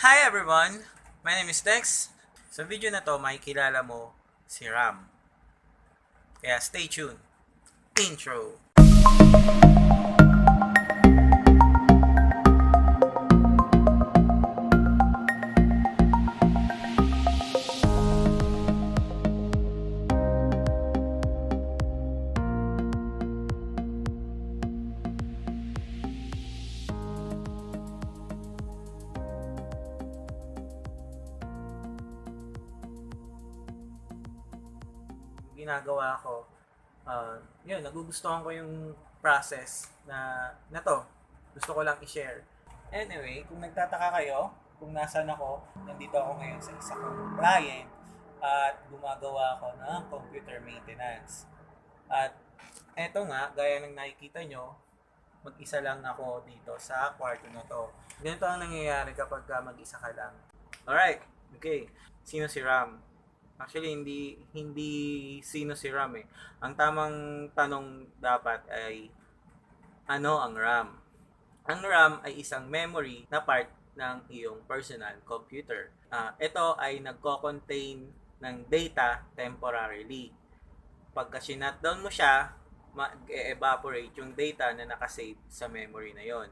Hi everyone! My name is Dex. Sa video na to, makikilala mo si Ram. Kaya stay tuned. Intro! Ginagawa ko, yun, nagugustuhan ko yung process na to. Gusto ko lang i-share. Anyway, kung nagtataka kayo kung nasaan ako, nandito ako ngayon sa isa kong client at gumagawa ako ng computer maintenance. At eto nga, gaya ng nakikita nyo, mag-isa lang ako dito sa kwarto na to. Ganito ang nangyayari kapag mag-isa ka lang. Alright, okay. Sino si Ram? Actually, hindi sino si Ram eh. Ang tamang tanong dapat ay, ano ang RAM? Ang RAM ay isang memory na part ng iyong personal computer. Ito ay nagko-contain ng data temporarily. Pagka sinutdown mo siya, mag-evaporate yung data na nakasave sa memory na yon.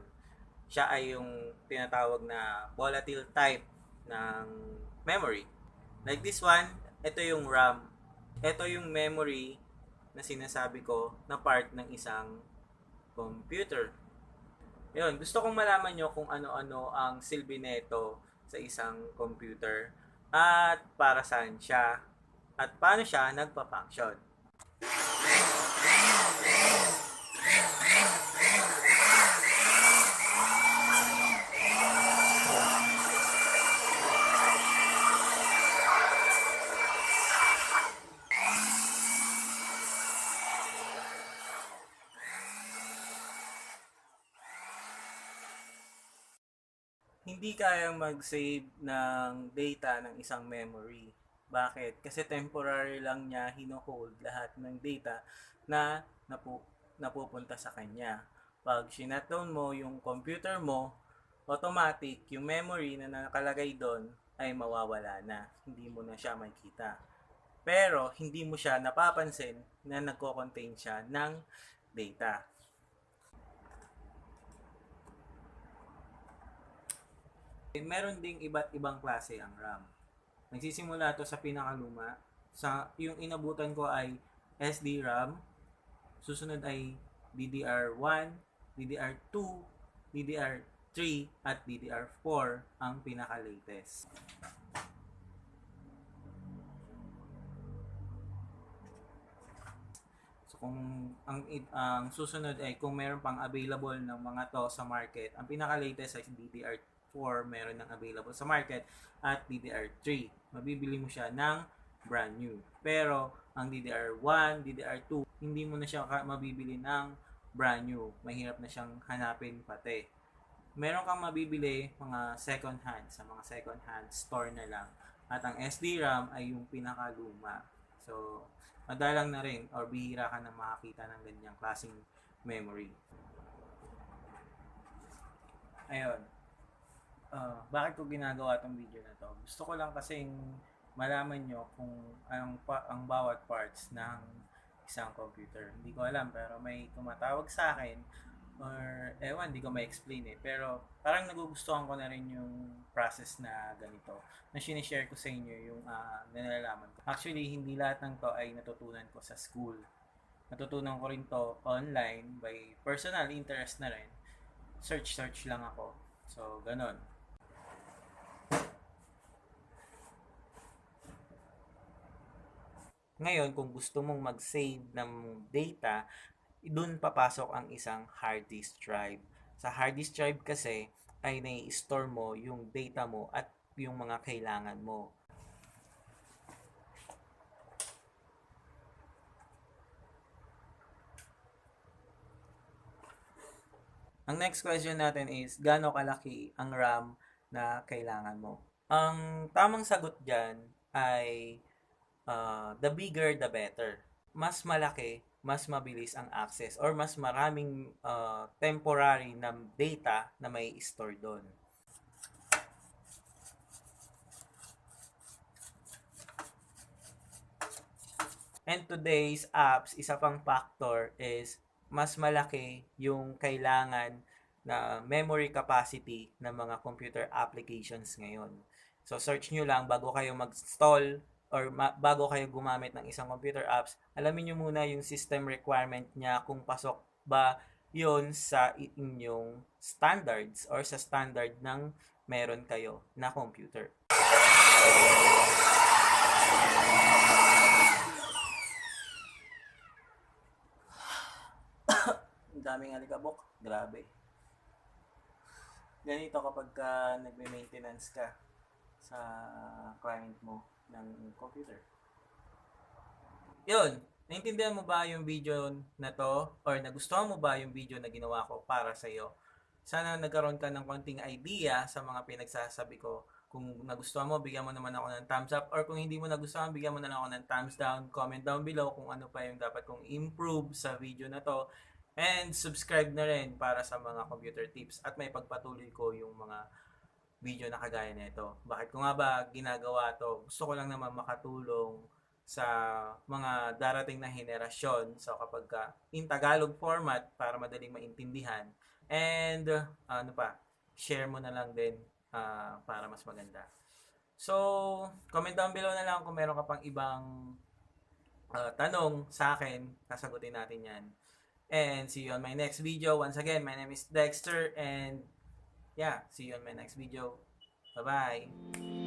Siya ay yung tinatawag na volatile type ng memory. Like this one, ito yung RAM. Ito yung memory na sinasabi ko na part ng isang computer. Yun, gusto kong malaman nyo kung ano-ano ang silbi nito sa isang computer at para saan siya at paano siya nagpa-function. Hindi kayang mag-save ng data ng isang memory. Bakit? Kasi temporary lang niya hino-hold lahat ng data na napupunta sa kanya. Pag sinutdown mo yung computer mo, automatic yung memory na nakalagay doon ay mawawala na. Hindi mo na siya makikita. Pero hindi mo siya napapansin na nagko-contain siya ng data. Meron ding iba't ibang klase ang RAM. Nagsisimula to sa pinakaluma. Yung inabutan ko ay SD RAM, susunod ay DDR1, DDR2, DDR3 at DDR4 ang pinaka-latest. So kung ang susunod ay kung meron pang available ng mga to sa market, ang pinaka-latest ay DDR4 meron ng available sa market at DDR3. Mabibili mo siya ng brand new. Pero ang DDR1, DDR2, hindi mo na siya mabibili ng brand new. Mahirap na siyang hanapin pati. Meron kang mabibili mga second hand sa mga second hand store na lang. At ang SD RAM ay yung pinakaluma. So, madalang na rin or bihira ka na makakita ng ganyang klaseng memory. Ayun. Bakit ko ginagawa tong video na to? Gusto ko lang kasing malaman nyo kung ang bawat parts ng isang computer. Hindi ko alam pero may tumatawag sa akin or ewan, hindi ko ma-explain eh. Pero parang nagugustuhan ko na rin yung process na ganito na sinishare ko sa inyo yung nalalaman ko. Actually, hindi lahat ng to ay natutunan ko sa school. Natutunan ko rin to online by personal interest na rin. Search lang ako. So, ganon. Ngayon, kung gusto mong mag-save ng data, doon papasok ang isang hard disk drive. Sa hard disk drive kasi, ay nai-store mo yung data mo at yung mga kailangan mo. Ang next question natin is, gaano kalaki ang RAM na kailangan mo? Ang tamang sagot dyan ay the bigger the better. Mas malaki, mas mabilis ang access or mas maraming temporary na data na may store doon. And today's apps, isa pang factor is mas malaki yung kailangan na memory capacity ng mga computer applications ngayon. So search nyo lang bago kayo mag-install or bago kayo gumamit ng isang computer apps, alamin nyo muna yung system requirement niya kung pasok ba yon sa inyong standards or sa standard ng meron kayo na computer. Ang daming alikabok. Grabe. Ganito kapag nagme-maintenance ka sa client mo ng computer. Yun. Naintindihan mo ba yung video na to? Or nagustuhan mo ba yung video na ginawa ko para sa iyo? Sana nagkaroon ka ng konting idea sa mga pinagsasabi ko. Kung nagustuhan mo, bigyan mo naman ako ng thumbs up. Or kung hindi mo nagustuhan, bigyan mo na lang ako ng thumbs down. Comment down below kung ano pa yung dapat kong improve sa video na to. And subscribe na rin para sa mga computer tips. At may pagpatuloy ko yung mga video na kagaya nito. Bakit ko nga ba ginagawa to? Gusto ko lang naman makatulong sa mga darating na henerasyon. So kapag in Tagalog format para madaling maintindihan. And ano pa, share mo na lang din para mas maganda. So, comment down below na lang kung meron ka pang ibang tanong sa akin. Sasagutin natin yan. And see you on my next video. Once again, my name is Dexter and yeah, see you on my next video. Bye-bye.